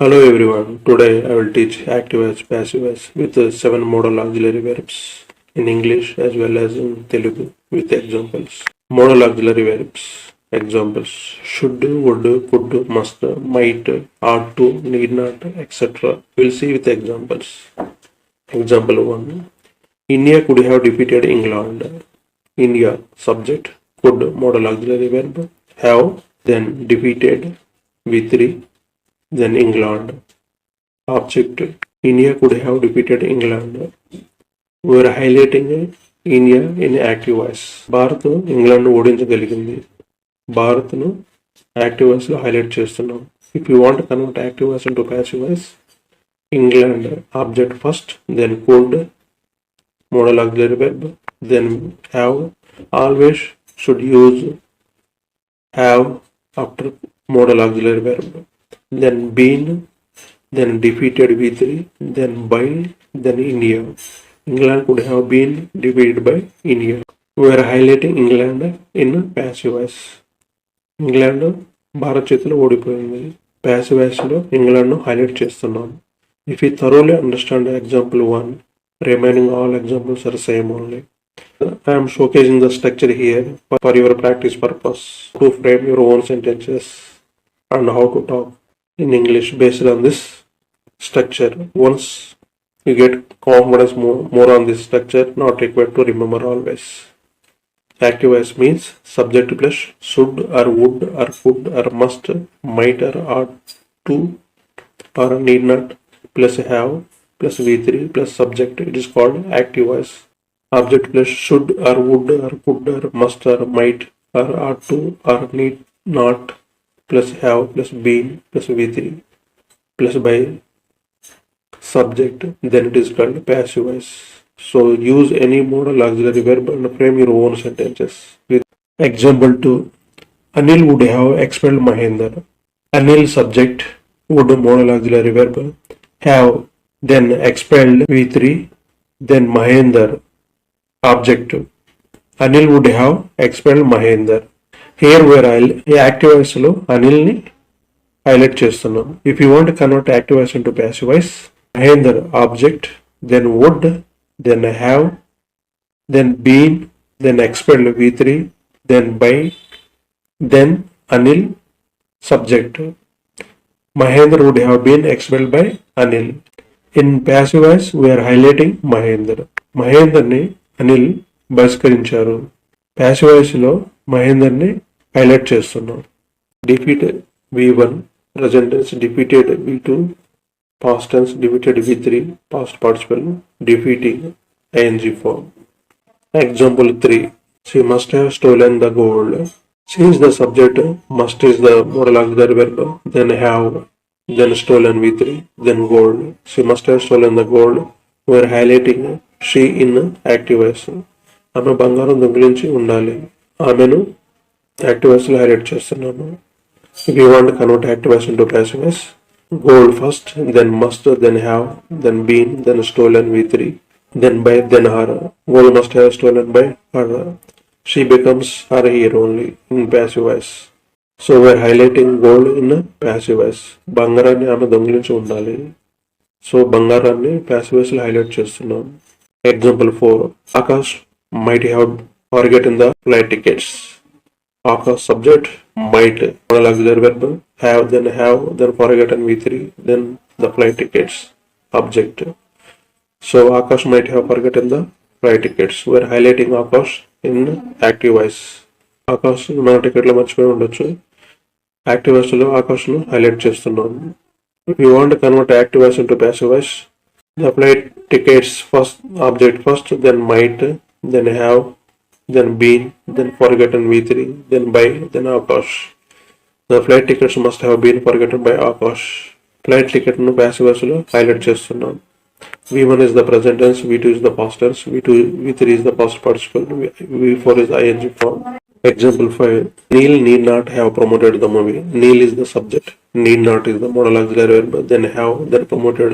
Hello everyone. Today I will teach active as passive as with 7 modal auxiliary verbs in English as well as in Telugu with examples. Modal auxiliary verbs examples: should, would, could, must, might, ought to, need not, etc. We'll see with examples. Example 1. India could have defeated England. India subject, could modal auxiliary verb, have, then defeated V3, then England. Object: India could have defeated England. We are highlighting India in active voice. Bharat England ఓడించగలిగింది. భారత్ను active voice లో highlight చేస్తున్నాం. If you want convert active voice into passive voice, England object first, then could modal auxiliary verb, then have. Always should use have after modal auxiliary verb. Then been, then defeated V3, then by, then India. England could have been defeated by India. We are highlighting England in passive voice. England Bharat చేతిలో ఓడిపోయింది. Passive voice లో ఇంగ్లాండ్ను highlight చేస్తున్నాం. If you thoroughly understand example 1, remaining all examples are same only. I am showcasing the structure here for your practice purpose to frame your own sentences and how to talk in English based on this structure. Once you get confidence more on this structure, not required to remember always. Active voice means subject plus should or would or could or must, might or ought to or need not plus have plus V3 plus subject. It is called active voice. Object plus should or would or could or must or might or ought to or need not plus have plus been plus V3 plus by subject, then it is called passive voice. So use any modal auxiliary verb and frame your own sentences. With example 2, Anil would have expelled Mahendra. Anil subject, would modal auxiliary verb, have, then expelled V3, then Mahendra object. Anil would have expelled Mahendra. Here where active voice లో అనిల్ ని highlight చేస్తున్నాం. If you want convert active voice into passive voice, Mahender object, then would, then have, then been, then expelled V3, then by, then Anil subject. Mahendra would have been expelled by Anil. In passive voice we are highlighting Mahendra. మహేందర్ని అనిల్ బహిష్కరించారు. Passive voice లో మహేందర్ని highlight చేస్తున్నాం. Defeat V1 present tense, defeated V2 past tense, defeated V3 past participle, defeating ing form. Example 3, she must have stolen the gold. She is the subject, must is the modal auxiliary verb, then have, then stolen V3, then gold. She must have stolen the gold. We are highlighting she in active voice. ఆమె బంగారం దొంగిలించి ఉండాలి. ఆమెను active voice లో highlight చేస్తున్నాను. If you want to convert active voice into passive voice, gold first, then must, then have, then been, then stolen V3, then by, then her. Gold must have stolen by her. She becomes her here only in passive voice. So we are highlighting gold in passive voice. బంగారాన్ని ఆమె దొంగిలించి ఉండాలి. So బంగారాన్ని passive voice లో highlight చేస్తున్నాం. Example 4, Akash might have forgotten the flight tickets. Akash subject, might modal auxiliary verb, have, then forgotten V3, then the flight tickets object. So Akash might have forgotten the flight tickets. We are highlighting Akash in active voice. Akash మన టికెట్లో మర్చిపోయి ఉండొచ్చు. Active voice లో ఆకాష్ ను highlight చేస్తున్నాం. If you want to convert active voice into passive voice, the flight tickets first, object first, then might, then have, then been, then forgotten V3, then by, then Akash. The flight tickets must have been forgotten by Akash. Flight ticket nu passive voice lo highlight చేస్తున్నాం. V1 is the present tense, V2 is the past tense, V3 is the past participle, V4 is ing form. Example 5, Neil need not have promoted the movie. Neil is the subject, need not is the modal auxiliary verb, then have, then promoted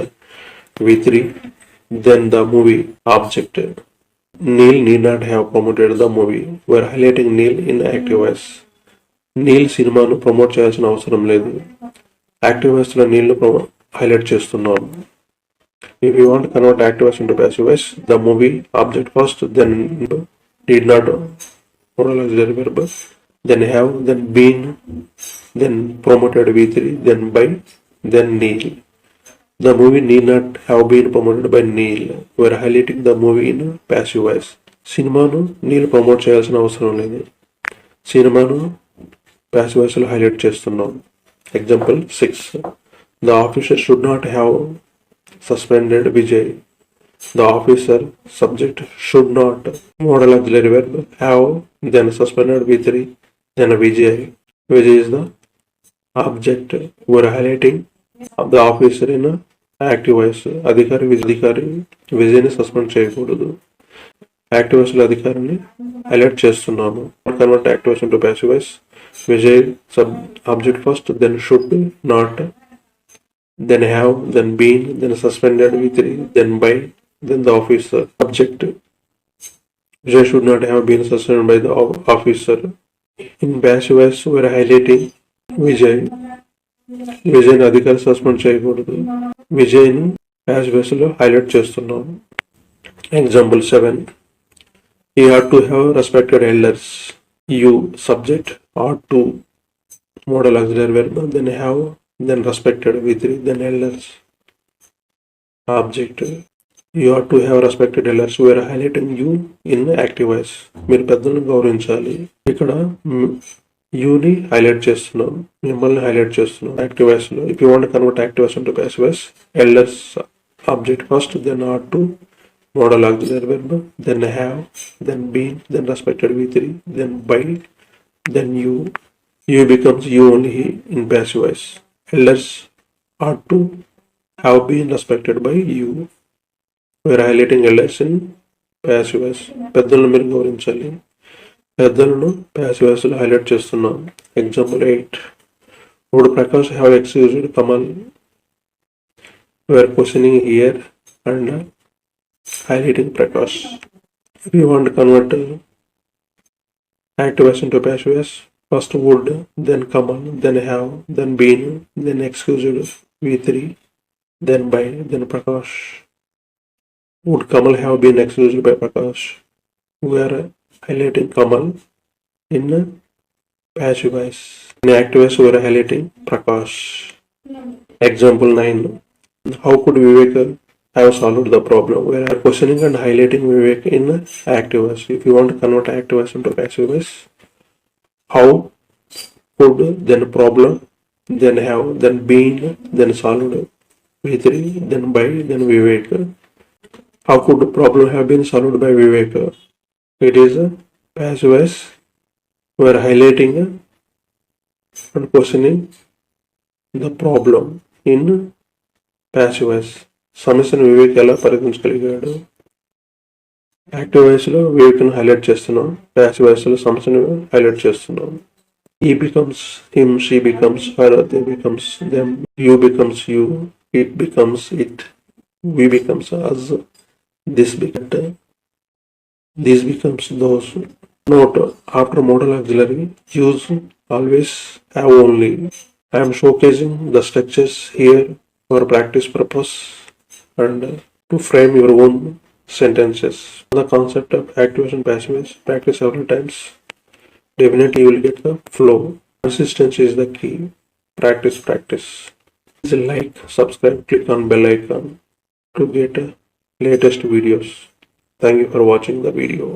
V3, then the movie object. Neil need not have promoted the movie. We are highlighting Neil in active voice. Neel సినిమాను promote చేయాల్సిన అవసరం లేదు. Active voice లో నీళ్లు highlight చేస్తున్నాం. If you want to convert active voice into passive voice, the movie object first, then did not modal auxiliary verb, then have, then been, then promoted V3, then by, then Neil. The movie need not have been promoted by Neil. We are highlighting the movie in passive voice. సినిమాను నీళ్ళు promote చేయాల్సిన అవసరం లేదు. సినిమాను passive voice లో highlight చేస్తున్నాం. Example 6. The officer should not have suspended Vijay. The officer subject should not modal auxiliary verb have, then suspended V3, then Vijay. Vijay is the object. We are highlighting the officer in active voice. అధికారి విజయ్ని suspend చేయకూడదు. Active voice లో అధికారిని highlight చేస్తున్నాము. Convert active voice into passive voice. Vijay sub object first, then should, not, then have, then been, then suspended V3, then by, then the officer. Subject. Vijay should not have been suspended by the officer. In passive voice, we are highlighting Vijay. విజయ్ని అధికారి suspend చేయకూడదు. విజయ్ని passive voice లో highlight చేస్తున్నాం. Example 7. He ought to have respected elders. You subject ought to modal auxiliary verb, then have, then respected V3, then elders. Object. You ought to have respected elders. We are highlighting you in active voice. మీరు పెద్దలను గౌరవించాలి. ఇక్కడ యూని highlight చేస్తున్నాం, మిమ్మల్ని హైలైట్ చేస్తున్నాం active voice లో. If you want convert active voice into passive voice, elders object first, then ought to modal auxiliary verb, then have, then been, then respected V3, then by, then you. You becomes you only in passive voice. Elders ought to have been respected by you. We are highlighting elders in passive voice. పెద్దలను మీరు గౌరవించాలి. పెద్దలను passive voice లో highlight చేస్తున్నాం. Example 8. Would Prakash have excused Kamal? We are questioning here and highlighting Prakash. If you want to convert active voice into passive voice, first would, then Kamal, then have, then been, then excused V3, then by, then Prakash. Would Kamal have been excused by Prakash? We are highlighting Kamal in passive voice. In active voice, we are highlighting Prakash. Example 9. How could Vivek have solved the problem? We are questioning and highlighting Vivek in active voice. If you want to convert active voice into passive voice, how, could, then problem, then have, then been, then solved V3, then by, then Vivek. How could the problem have been solved by Vivek? It is a passive voice. We are highlighting and questioning the problem in passive voice. సమస్యను వివేక్ ఎలా పరిగణించగలిగాడు? Active voice లో వివేక్ను highlight చేస్తున్నాం, passive voice లో సమస్యను highlight చేస్తున్నాం. He becomes him, she becomes her, they becomes them, you becomes you, it becomes it, we becomes us, this becomes those. Note, after modal auxiliary, use always have only. I am showcasing the structures here for practice purpose and to frame your own sentences. The concept of activation and passive, practice several times. Definitely you will get the flow. Consistency is the key. Practice. Please like, subscribe, click on bell icon to get latest videos. Thank you for watching the video.